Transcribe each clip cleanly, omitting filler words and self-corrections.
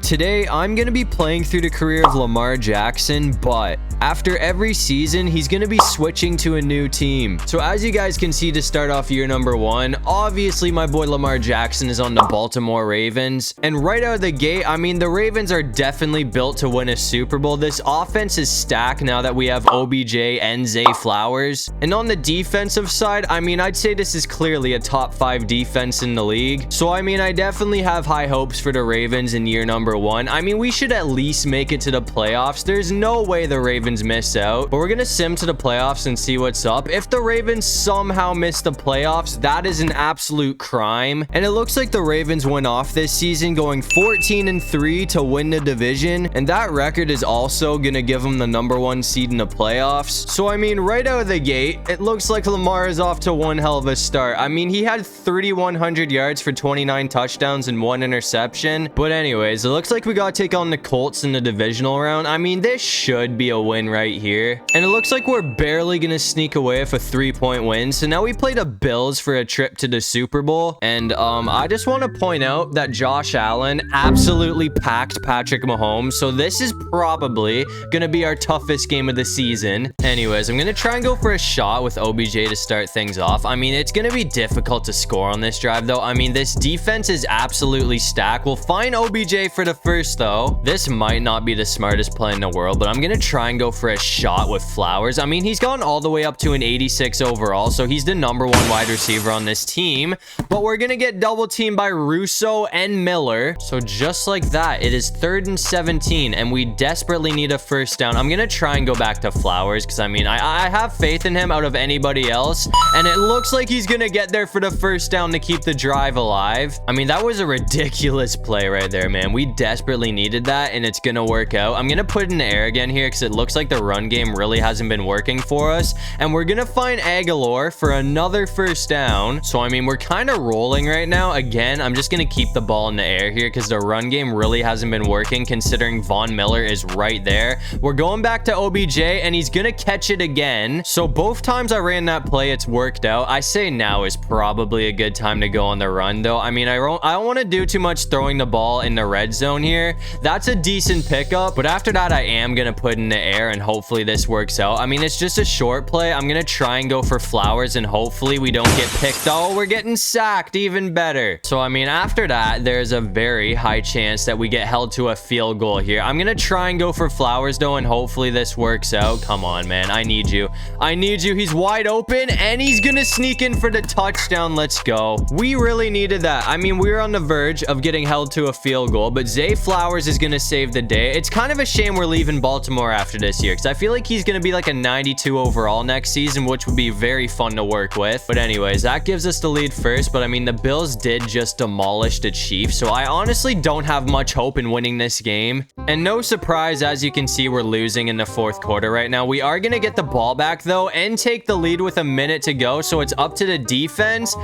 Today, I'm going to be playing through the career of Lamar Jackson, but after every season, he's going to be switching to a new team. So as you guys can see to start off year number 1, obviously my boy Lamar Jackson is on the Baltimore Ravens. And right out of the gate, I mean, the Ravens are definitely built to win a Super Bowl. This offense is stacked now that we have OBJ and Zay Flowers. And on the defensive side, I mean, I'd say this is clearly a top 5 defense in the league. So I mean, I definitely have high hopes for the Ravens in year number 1. I mean, we should at least make it to the playoffs. There's no way the Ravens miss out, but we're gonna sim to the playoffs and see what's up. If the Ravens somehow miss the playoffs, that is an absolute crime. And it looks like the Ravens went off this season going 14-3 to win the division, and that record is also gonna give them the number 1 seed in the playoffs. So I mean, right out of the gate, it looks like Lamar is off to one hell of a start. I mean, he had 3,100 yards for 29 touchdowns and 1 interception. But anyways, it looks like we gotta take on the Colts in the divisional round. I mean, this should be a win right here, and it looks like we're barely gonna sneak away with a 3-point win. So now we play the Bills for a trip to the Super Bowl, and I just want to point out that Josh Allen absolutely packed Patrick Mahomes, so this is probably gonna be our toughest game of the season. Anyways, I'm gonna try and go for a shot with OBJ to start things off. I mean, it's gonna be difficult to score on this drive though. I mean, this defense is absolutely stacked. We'll find OBJ for the first though. This might not be the smartest play in the world, but I'm gonna try and go for a shot with Flowers. I mean, he's gone all the way up to an 86 overall, so he's the number 1 wide receiver on this team. But we're gonna get double teamed by Russo and Miller. So just like that, it is 3rd and 17, and we desperately need a first down. I'm gonna try and go back to Flowers because I mean, I have faith in him out of anybody else, and it looks like he's gonna get there for the first down to keep the drive alive. I mean, that was a ridiculous play right there, man. We desperately needed that, and it's gonna work out. I'm gonna put it in the air again here because it looks like the run game really hasn't been working for us, and we're gonna find Aguilar for another first down. So I mean, we're kind of rolling right now. Again, I'm just gonna keep the ball in the air here because the run game really hasn't been working considering Von Miller is right there. We're going back to OBJ, and he's gonna catch it again. So both times I ran that play, it's worked out. I say now is probably a good time to go on the run though. I mean, I don't want to do too much throwing the ball in the red zone here. That's a decent pickup, but after that I am gonna put in the air, and hopefully this works out. I mean, it's just a short play. I'm gonna try and go for Flowers, and hopefully we don't get picked. Oh, we're getting sacked, even better. So I mean, after that, there's a very high chance that we get held to a field goal here. I'm gonna try and go for Flowers though, and hopefully this works out. Come on, man, I need you. He's wide open, and he's gonna sneak in for the touchdown. Let's go. We really needed that. I mean, we were on the verge of getting held to a field goal, but Zay Flowers is gonna save the day. It's kind of a shame we're leaving Baltimore after this year because I feel like he's gonna be like a 92 overall next season, which would be very fun to work with. But anyways, that gives us the lead first, but I mean, the Bills did just demolish the Chiefs, so I honestly don't have much hope in winning this game. And no surprise, as you can see, we're losing in the 4th quarter right now. We are gonna get the ball back though and take the lead with a minute to go, so it's up to the defense,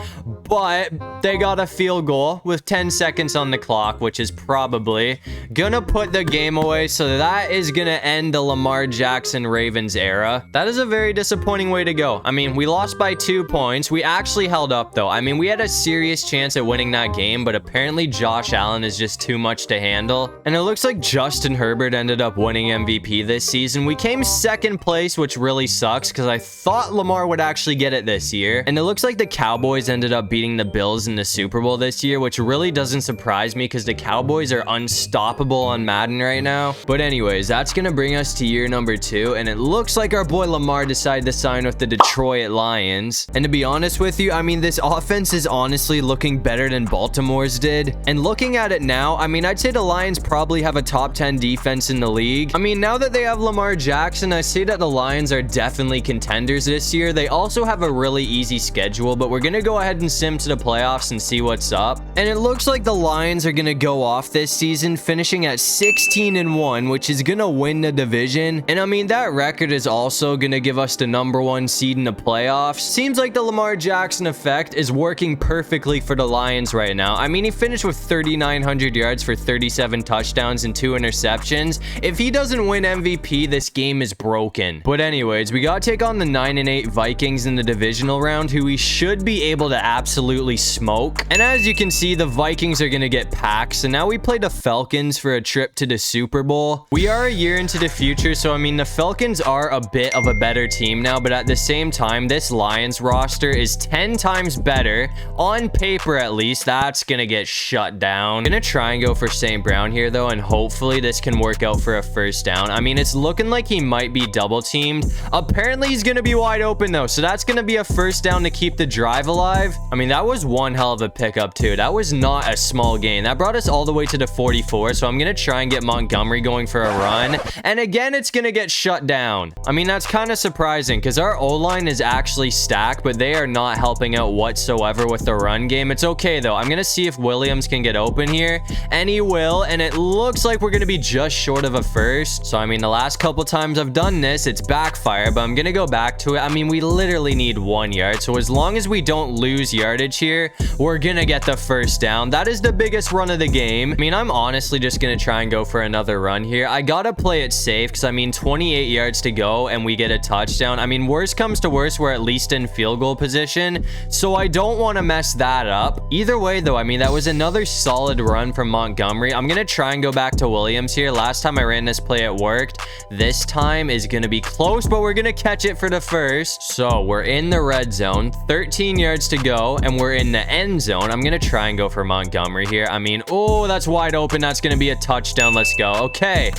but they got a field goal with 10 seconds on the clock, which is probably gonna put the game away. So that is gonna end the Lamar Jackson Ravens era. That is a very disappointing way to go. I mean, we lost by 2 points. We actually held up though. I mean, we had a serious chance at winning that game, but apparently Josh Allen is just too much to handle. And it looks like Justin Herbert ended up winning MVP this season. We came 2nd place, which really sucks because I thought Lamar would actually get it this year. And it looks like the Cowboys ended up beating the Bills in the Super Bowl this year, which really doesn't surprise me because the Cowboys are unstoppable on Madden right now. But anyways, that's gonna bring us to year number 2, and it looks like our boy Lamar decided to sign with the Detroit Lions. And to be honest with you, I mean, this offense is honestly looking better than Baltimore's did. And looking at it now, I mean, I'd say the Lions probably have a top 10 defense in the league. I mean, now that they have Lamar Jackson, I say that the Lions are definitely contenders this year. They also have a really easy schedule, but we're gonna go ahead and sim to the playoffs and see what's up. And it looks like the Lions are gonna go off this season finishing at 16-1, which is gonna win the division. And I mean, that record is also gonna give us the number 1 seed in the playoffs. Seems like the Lamar Jackson effect is working perfectly for the Lions right now. I mean, he finished with 3,900 yards for 37 touchdowns and 2 interceptions. If he doesn't win MVP, this game is broken. But anyways, we gotta take on the 9-8 Vikings in the divisional round, who we should be able to absolutely smoke. And as you can see, the Vikings are gonna get packed. So now we play the Falcons for a trip to the Super Bowl. We are a year into the future, so I mean, the Falcons are a bit of a better team now, but at the same time, this Lions roster is 10 times better on paper, at least. That's gonna get shut down. I'm gonna try and go for St. Brown here though, and hopefully this can work out for a first down. I mean, it's looking like he might be double teamed. Apparently he's gonna be wide open though, so that's gonna be a first down to keep the drive alive. I mean, that was one hell of a pickup too. That was not a small gain. That brought us all the way to the 44, so I'm gonna try and get Montgomery going for a run, and again it's gonna get shut down. I mean, that's kind of surprising because our O-line is actually stacked, but they are not helping out whatsoever with the run game. It's okay though. I'm gonna see if Williams can get open here, and he will, and it looks like we're gonna be just short of a first. So I mean, the last couple times I've done this, it's backfired, but I'm gonna go back to it. I mean, we literally need 1 yard, so as long as we don't lose yardage here, we're gonna get the first down. That is the biggest run of the game. I mean, I'm honestly just gonna try and go for another run here. I gotta play it safe because I mean, 28 yards to go and we get a touchdown. I mean, worst comes to worst, we're at least in field goal position, so I don't want to mess that up. Either way though, I mean, that was another solid run from Montgomery. I'm gonna try and go back to Williams here. Last time I ran this play, it worked. This time is gonna be close, but we're gonna catch it for the first. So we're in the red zone, 13 yards to go, and we're in the end zone. I'm gonna try and go for Montgomery here. I mean, oh, that's wide open. That's gonna be a touchdown. Let's go. Okay,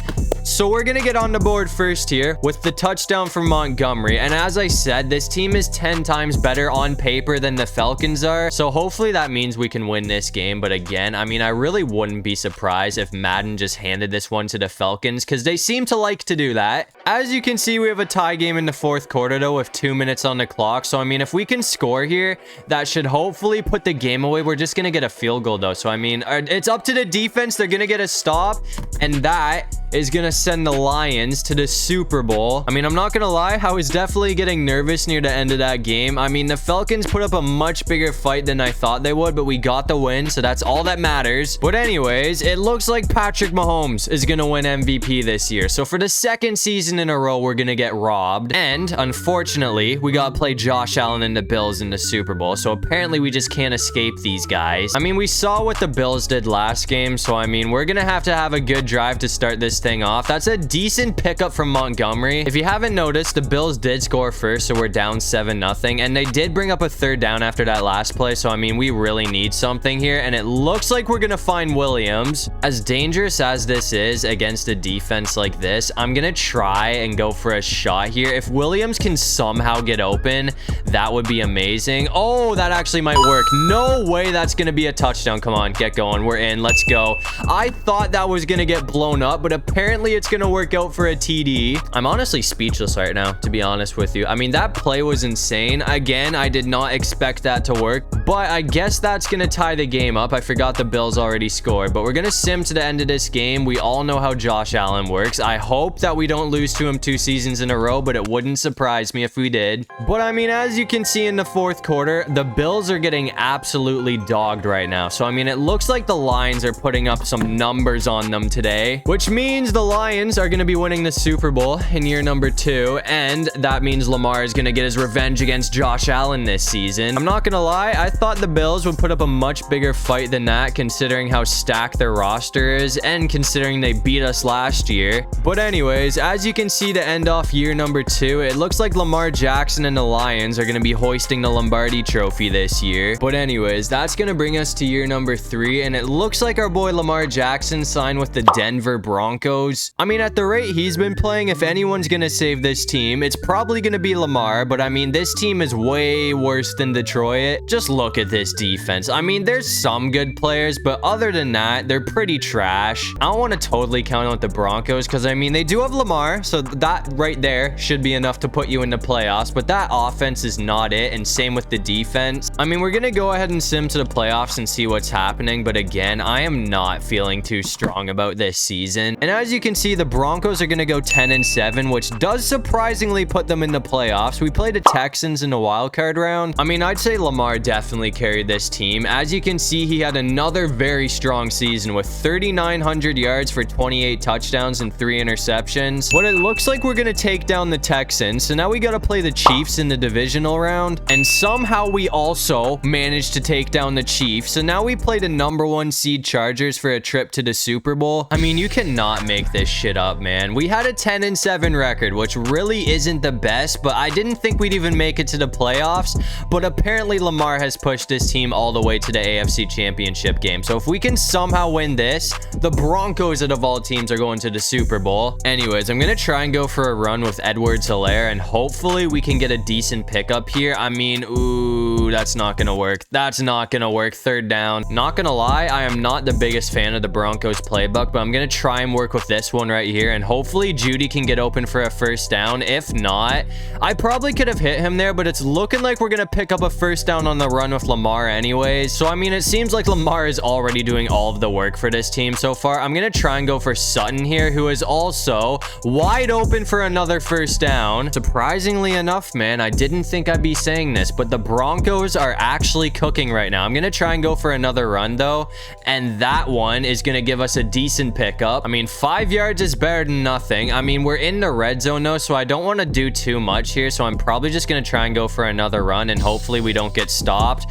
so we're gonna get on the board first here with the touchdown from Montgomery. And as I said, this team is 10 times better on paper than the Falcons are, so hopefully that means we can win this game. But again, I mean, I really wouldn't be surprised if Madden just handed this one to the Falcons, because they seem to like to do that. As you can see, we have a tie game in the fourth quarter though, with 2 minutes on the clock. So I mean, if we can score here, that should hopefully put the game away. We're just gonna get a field goal though, so I mean, it's up to the defense. They're gonna get a stop, and that is gonna send the Lions to the Super Bowl. I mean, I'm not gonna lie, I was definitely getting nervous near the end of that game. I mean, the Falcons put up a much bigger fight than I thought they would, but we got the win, so that's all that matters. But anyways, it looks like Patrick Mahomes is gonna win MVP this year. So for the second season in a row, we're gonna get robbed. And unfortunately, we gotta play Josh Allen and the Bills in the Super Bowl, so apparently we just can't escape these guys. I mean, we saw what the Bills did last game, so I mean, we're gonna have to have a good drive to start this thing off. That's a decent pickup from Montgomery. If you haven't noticed, the Bills did score first, so we're down 7-0, and they did bring up a third down after that last play, so I mean, we really need something here, and it looks like we're gonna find Williams. As dangerous as this is against a defense like this, I'm gonna try and go for a shot here. If Williams can somehow get open, that would be amazing. Oh, that actually might work. No way that's gonna be a touchdown. Come on, get going. We're in. Let's go. I thought that was gonna get blown up, but apparently it's gonna work out for a TD. I'm honestly speechless right now, to be honest with you. I mean, that play was insane. Again, I did not expect that to work, but I guess that's gonna tie the game up. I forgot the Bills already scored, but we're gonna sim to the end of this game. We all know how Josh Allen works. I hope that we don't lose to him 2 seasons in a row, but it wouldn't surprise me if we did. But I mean, as you can see in the fourth quarter, the Bills are getting absolutely dogged right now. So I mean, it looks like the Lions are putting up some numbers on them today, which means the Lions are going to be winning the Super Bowl in year number 2, and that means Lamar is going to get his revenge against Josh Allen this season. I'm not going to lie, I thought the Bills would put up a much bigger fight than that, considering how stacked their roster is and considering they beat us last year. But anyways, as you can see, to end off year number 2, it looks like Lamar Jackson and the Lions are going to be hoisting the Lombardi trophy this year. But anyways, that's going to bring us to year number 3, and it looks like our boy Lamar Jackson signed with the Denver Broncos. I mean, at the rate he's been playing, if anyone's going to save this team, it's probably going to be Lamar. But I mean, this team is way worse than Detroit. Just look at this defense. I mean, there's some good players, but other than that, they're pretty trash. I don't want to totally count out the Broncos because I mean, they do have Lamar, so that right there should be enough to put you in the playoffs, but that offense is not it, and same with the defense. I mean, we're gonna go ahead and sim to the playoffs and see what's happening, but again, I am not feeling too strong about this season. And as you can see, the Broncos are going to go 10-7, which does surprisingly put them in the playoffs. We played the Texans in the wild card round. I mean, I'd say Lamar definitely carried this team. As you can see, he had another very strong season with 3,900 yards for 28 touchdowns and 3 interceptions. But it looks like we're going to take down the Texans. So now we got to play the Chiefs in the divisional round. And somehow we also managed to take down the Chiefs. So now we play the #1 seed Chargers for a trip to the Super Bowl. I mean, you cannot make this shit up, man. We had a 10-7 record, which really isn't the best, but I didn't think we'd even make it to the playoffs. But apparently Lamar has pushed this team all the way to the AFC Championship game. So if we can somehow win this, the Broncos out of all teams are going to the Super Bowl. Anyways, I'm going to try and go for a run with Edwards-Helaire, and hopefully we can get a decent pickup here. I mean, ooh, that's not going to work. That's not going to work. Third down. Not going to lie, I am not the biggest fan of the Broncos playbook, but I'm going to try and work with this one right here, and hopefully Judy can get open for a first down. If not, I probably could have hit him there, but it's looking like we're going to pick up a first down on the run with Lamar anyways. So, I mean, it seems like Lamar is already doing all of the work for this team so far. I'm going to try and go for Sutton here, who is also wide open for another first down. Surprisingly enough, man, I didn't think I'd be saying this, but the Broncos are actually cooking right now. I'm going to try and go for another run, though, and that one is going to give us a decent pickup. I mean, 5 yards is better than nothing. I mean, we're in the red zone, though, so I don't want to do too much here, so I'm probably just going to try and go for another run, and hopefully we don't get stopped.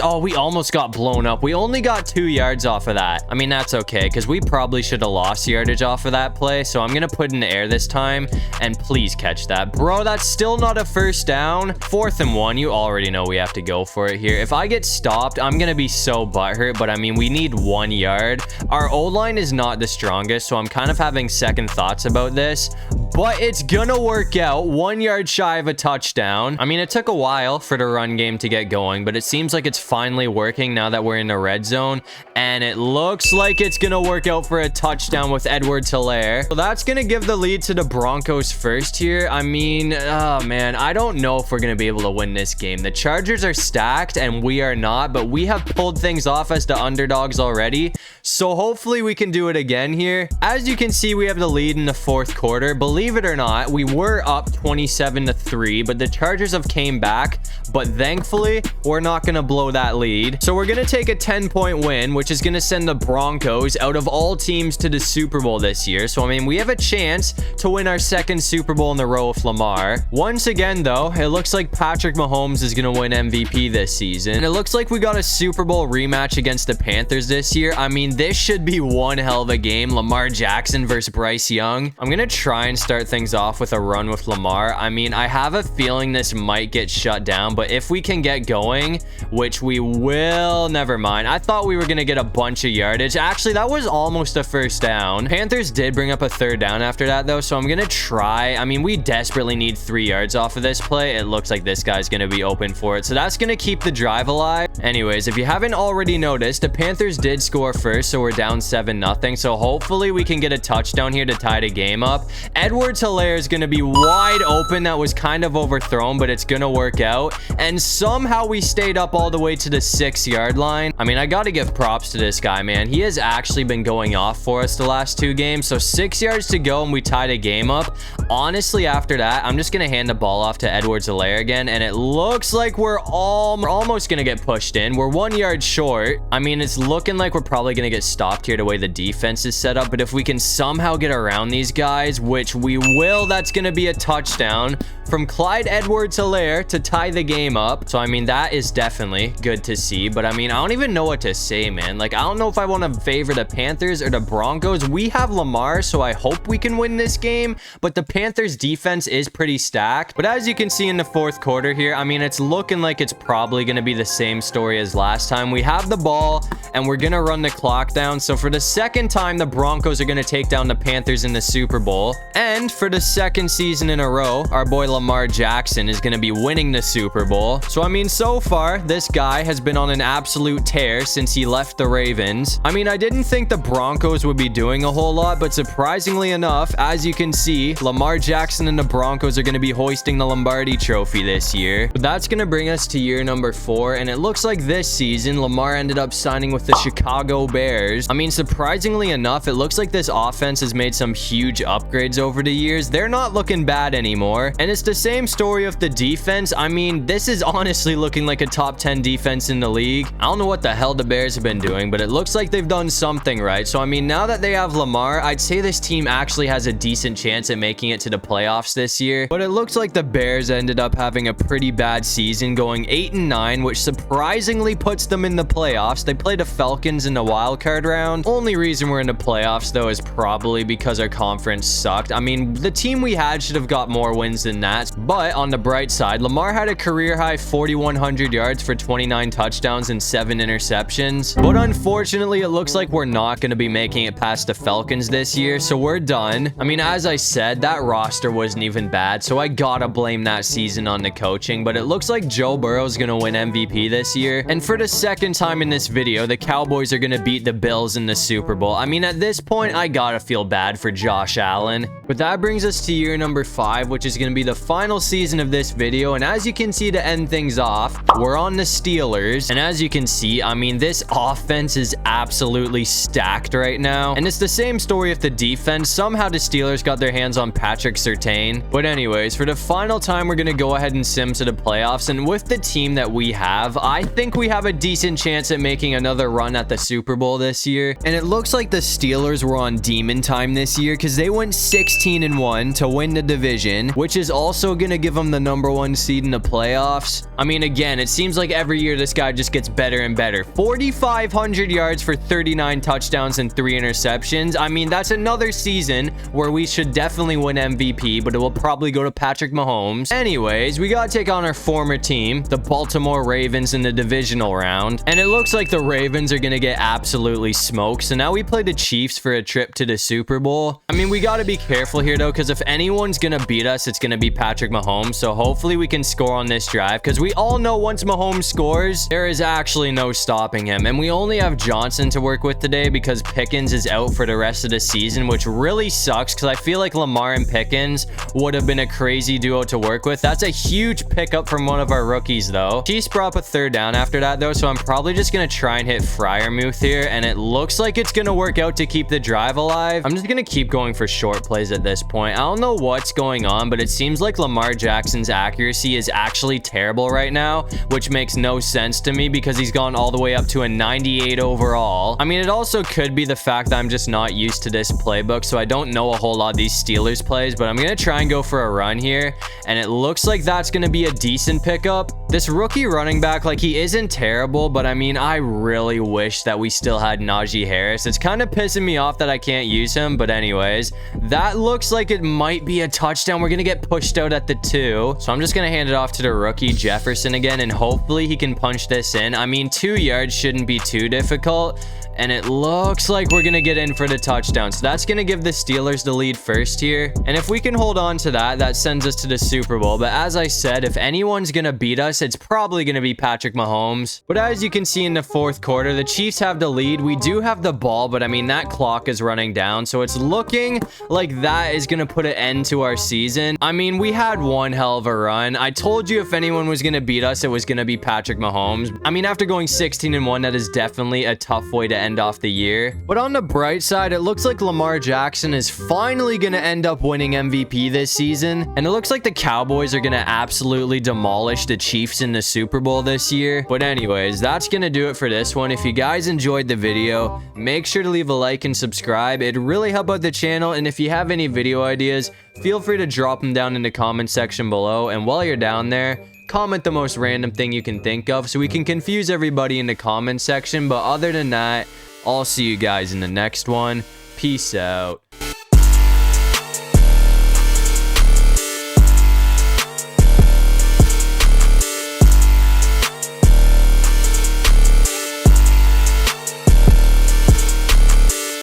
Oh, we almost got blown up. We only got 2 yards off of that. I mean, that's okay, because we probably should have lost yardage off of that play, so I'm going to put it in the air this time, and please catch that. Bro, that's still not a first down. 4th and 1. You already know we have to go for it here. If I get stopped, I'm going to be so butthurt, but I mean, we need 1 yard. Our O-line is not the strongest, so I'm kind of having second thoughts about this, but it's gonna work out. 1 yard shy of a touchdown. I mean, it took a while for the run game to get going, but it seems like it's finally working now that we're in the red zone, and it looks like it's gonna work out for a touchdown with Edwards-Helaire. So that's gonna give the lead to the Broncos first here. I mean, oh man, I don't know if we're gonna be able to win this game. The Chargers are stacked and we are not, but we have pulled things off as the underdogs already, so hopefully we can do it again here. As you can see, we have the lead in the 4th quarter. Believe it or not, we were up 27-3, but the Chargers have came back, but thankfully we're not going to blow that lead. So we're going to take a 10-point win, which is going to send the Broncos out of all teams to the Super Bowl this year. So I mean, we have a chance to win our 2nd Super Bowl in a row with Lamar. Once again though, it looks like Patrick Mahomes is going to win MVP this season, and it looks like we got a Super Bowl rematch against the Panthers this year. I mean, this should be one hell of a game. Lamar Jackson versus Bryce Young. I'm going to try and start things off with a run with Lamar. I mean, I have a feeling this might get shut down, but if we can get going, which we will, never mind. I thought we were going to get a bunch of yardage. Actually, that was almost a first down. Panthers did bring up a 3rd down after that, though, so I'm going to try. I mean, we desperately need 3 yards off of this play. It looks like this guy's going to be open for it, so that's going to keep the drive alive. Anyways, if you haven't already noticed, the Panthers did score first, so we're down 7-0, so hopefully we can get a touchdown here to tie the game up. Edwards-Helaire is going to be wide open. That was kind of overthrown, but it's going to work out, and somehow we stayed up all the way to the 6-yard line. I mean, I got to give props to this guy, man. He has actually been going off for us the last 2 games, so 6 yards to go and we tied a game up. Honestly, after that, I'm just going to hand the ball off to Edwards-Helaire again, and it looks like we're almost going to get pushed in. We're 1 yard short. I mean, it's looking like we're probably going to get stopped here the way the defense is set up, but if we can somehow get around these guys, which we will, that's going to be a touchdown from Clyde Edwards-Helaire to tie the game up. So I mean, that is definitely good to see, but I mean, I don't even know what to say, man. Like, I don't know if I want to favor the Panthers or the Broncos. We have Lamar, so I hope we can win this game, but the Panthers defense is pretty stacked. But as you can see in the 4th quarter here, I mean, it's looking like it's probably going to be the same story as last time. We have the ball and we're going to run the clock down. So for the 2nd time, the Broncos are going to take down the Panthers in the Super Bowl, and for the 2nd season in a row, our boy Lamar Jackson is going to be winning the Super Bowl. So, I mean, so far, this guy has been on an absolute tear since he left the Ravens. I mean, I didn't think the Broncos would be doing a whole lot, but surprisingly enough, as you can see, Lamar Jackson and the Broncos are going to be hoisting the Lombardi Trophy this year. But that's going to bring us to year number 4, and it looks like this season, Lamar ended up signing with the Chicago Bears. I mean, surprisingly enough, it looks like this offense has made some huge upgrades over the years. They're not looking bad anymore, and it's the same story of the defense. I mean, this is honestly looking like a top 10 defense in the league. I don't know what the hell the Bears have been doing, but it looks like they've done something right. So, I mean, now that they have Lamar, I'd say this team actually has a decent chance at making it to the playoffs this year. But it looks like the Bears ended up having a pretty bad season, going 8-9, which surprisingly puts them in the playoffs. They played the Falcons in the wild card round. Only reason we're in the playoffs, though, is probably because our conference sucked. I mean, the team we had should have got more wins than that. But on the bright side, Lamar had a career-high 4,100 yards for 29 touchdowns and 7 interceptions. But unfortunately, it looks like we're not going to be making it past the Falcons this year, so we're done. I mean, as I said, that roster wasn't even bad, so I gotta blame that season on the coaching. But it looks like Joe Burrow's going to win MVP this year. And for the second time in this video, the Cowboys are going to beat the Bills in the Super Bowl. I mean, at this point, I gotta feel bad for Josh Allen. But that brings us to year number 5, which is going to be the final season of this video. And as you can see, to end things off, we're on the Steelers. And as you can see, I mean, this offense is absolutely stacked right now. And it's the same story with the defense. Somehow the Steelers got their hands on Patrick Surtain. But anyways, for the final time, we're going to go ahead and sim to the playoffs. And with the team that we have, I think we have a decent chance at making another run at the Super Bowl this year. And it looks like the Steelers were on demon time this year because they went 16-1 to win the division, which is also going to give them the #1 seed in the playoffs. I mean, again, it seems like every year this guy just gets better and better. 4,500 yards for 39 touchdowns and 3 interceptions. I mean, that's another season where we should definitely win MVP, but it will probably go to Patrick Mahomes. Anyways, we got to take on our former team, the Baltimore Ravens, in the divisional round. And it looks like the Ravens are going to get absolutely smoked. So now we play the Chiefs for a trip to the Super Bowl. I mean, we got to be careful here, though, because if anyone's going to beat us, it's going to be Patrick Mahomes. So hopefully we can score on this drive, because we all know once Mahomes scores, there is actually no stopping him. And we only have Johnson to work with today because Pickens is out for the rest of the season, which really sucks because I feel like Lamar and Pickens would have been a crazy duo to work with. That's a huge pickup from one of our rookies, though. Chiefs brought up a 3rd down after that, though, so I'm probably just going to try and hit Freiermuth here, and it looks like it's going to work out to keep the drive alive. I'm just going to keep going for short plays at this point. I don't know what's going on, but it seems like Lamar Jackson's accuracy is actually terrible right now, which makes no sense to me because he's gone all the way up to a 98 overall. I mean, it also could be the fact that I'm just not used to this playbook, so I don't know a whole lot of these Steelers plays, but I'm going to try and go for a run here, and it looks like that's going to be a decent pickup. This rookie running back, like, he isn't terrible, but I mean, I really wish that we still had Najee Harris. It's kind of pissing me off that I can't use him, but anyways, that looks like it might be a touchdown. We're going to get pushed out at the 2, so I'm just going to hand it off to the rookie Jefferson again, and hopefully he can punch this in. I mean, 2 yards shouldn't be too difficult. And it looks like we're going to get in for the touchdown. So that's going to give the Steelers the lead first here. And if we can hold on to that, that sends us to the Super Bowl. But as I said, if anyone's going to beat us, it's probably going to be Patrick Mahomes. But as you can see in the 4th quarter, the Chiefs have the lead. We do have the ball, but I mean, that clock is running down. So it's looking like that is going to put an end to our season. I mean, we had one hell of a run. I told you if anyone was going to beat us, it was going to be Patrick Mahomes. I mean, after going 16-1, that is definitely a tough way to end off the year. But on the bright side, it looks like Lamar Jackson is finally going to end up winning MVP this season. And it looks like the Cowboys are going to absolutely demolish the Chiefs in the Super Bowl this year. But anyways, that's going to do it for this one. If you guys enjoyed the video, make sure to leave a like and subscribe. It'd really help out the channel. And if you have any video ideas, feel free to drop them down in the comment section below. And while you're down there, comment the most random thing you can think of so we can confuse everybody in the comment section. But other than that, I'll see you guys in the next one. Peace out.